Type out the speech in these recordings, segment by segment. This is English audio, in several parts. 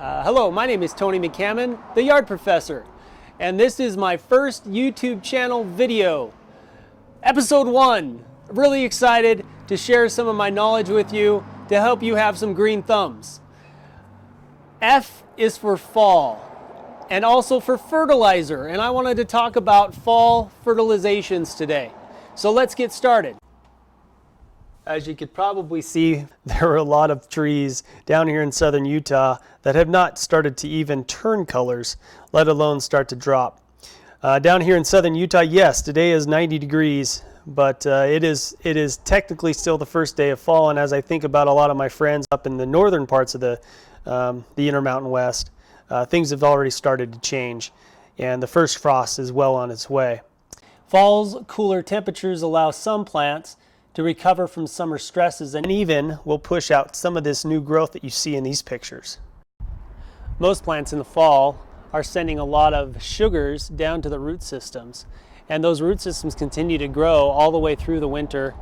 Hello, my name is Tony McCammon, the Yard Professor, and this is my first YouTube channel video, episode 1. Really excited to share some of my knowledge with you to help you have some green thumbs. F is for fall and also for fertilizer, and I wanted to talk about fall fertilizations today. So let's get started. As you could probably see, there are a lot of trees down here in southern Utah that have not started to even turn colors, let alone start to drop. Down here in southern Utah, yes, today is 90 degrees, but it is technically still the first day of fall. And as I think about a lot of my friends up in the northern parts of the Intermountain West, things have already started to change, and the first frost is well on its way. Fall's cooler temperatures allow some plants to recover from summer stresses and even will push out some of this new growth that you see in these pictures. Most plants in the fall are sending a lot of sugars down to the root systems, and those root systems continue to grow all the way through the winter.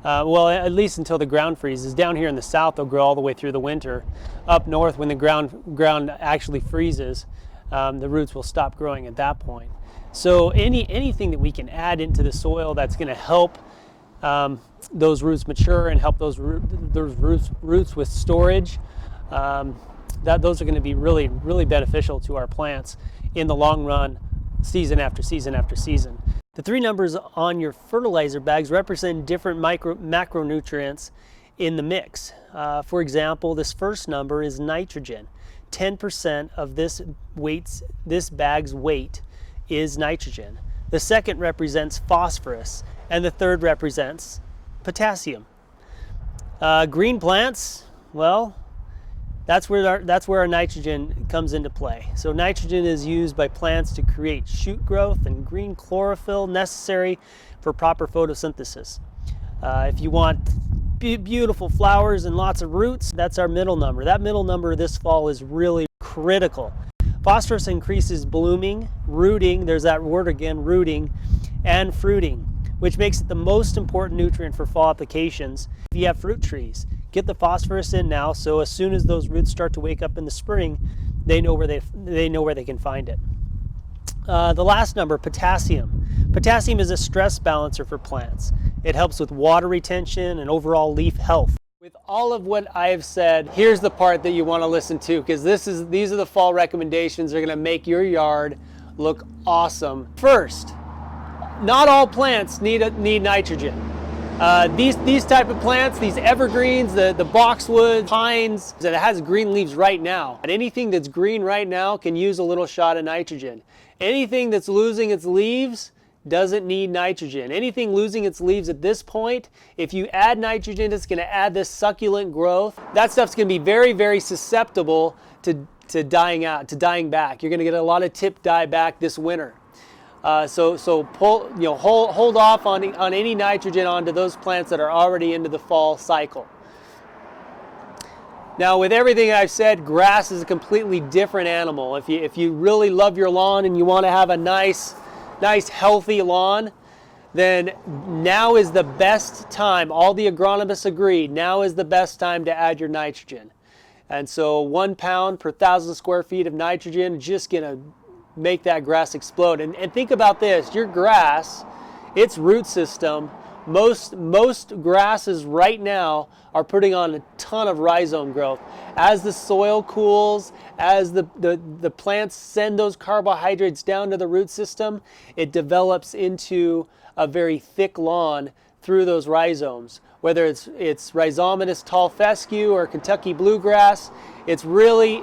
Well, at least until the ground freezes. Down here in the south, they'll grow all the way through the winter. Up north, when the ground actually freezes, the roots will stop growing at that point. So anything that we can add into the soil that's going to help those roots mature and help those roots with storage, those are going to be really beneficial to our plants in the long run, season after season after season. The 3 numbers on your fertilizer bags represent different macronutrients in the mix. For example, this first number is nitrogen. 10% of this bag's weight is nitrogen. The second represents phosphorus, and the third represents potassium. Green plants, well, that's where our nitrogen comes into play. So nitrogen is used by plants to create shoot growth and green chlorophyll necessary for proper photosynthesis. If you want beautiful flowers and lots of roots, that's our middle number. That middle number this fall is really critical. Phosphorus increases blooming, rooting, there's that word again, rooting, and fruiting, which makes it the most important nutrient for fall applications. If you have fruit trees, get the phosphorus in now, so as soon as those roots start to wake up in the spring, they know where they can find it. The last number, potassium. Potassium is a stress balancer for plants. It helps with water retention and overall leaf health. With all of what I have said, here's the part that you want to listen to, because these are the fall recommendations that are going to make your yard look awesome. First, not all plants need nitrogen. These type of plants, these evergreens, the boxwood, pines, that has green leaves right now. And anything that's green right now can use a little shot of nitrogen. Anything that's losing its leaves doesn't need nitrogen. Anything losing its leaves at this point, if you add nitrogen, it's going to add this succulent growth. That stuff's going to be very, very susceptible to dying out, to dying back. You're going to get a lot of tip die back this winter. So hold off on any nitrogen onto those plants that are already into the fall cycle. Now, with everything I've said, grass is a completely different animal. If you really love your lawn and you want to have a nice healthy lawn, then now is the best time. All the agronomists agree, now is the best time to add your nitrogen. And so 1 pound per 1,000 square feet of nitrogen just gonna make that grass explode. And think about this, your grass, its root system, most grasses right now are putting on a ton of rhizome growth. As the soil cools, as the plants send those carbohydrates down to the root system, it develops into a very thick lawn through those rhizomes. Whether it's rhizomatous tall fescue or Kentucky bluegrass, it's really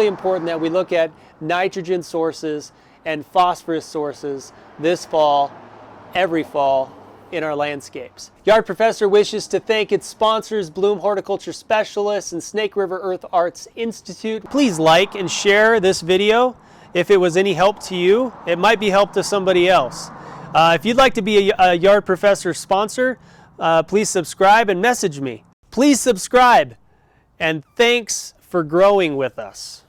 important that we look at nitrogen sources and phosphorus sources this fall, every fall, in our landscapes. Yard Professor wishes to thank its sponsors, Bloom Horticulture Specialists and Snake River Earth Arts Institute. Please like and share this video if it was any help to you. It might be help to somebody else. If you'd like to be a Yard Professor sponsor, please subscribe and message me. Please subscribe, and thanks for growing with us.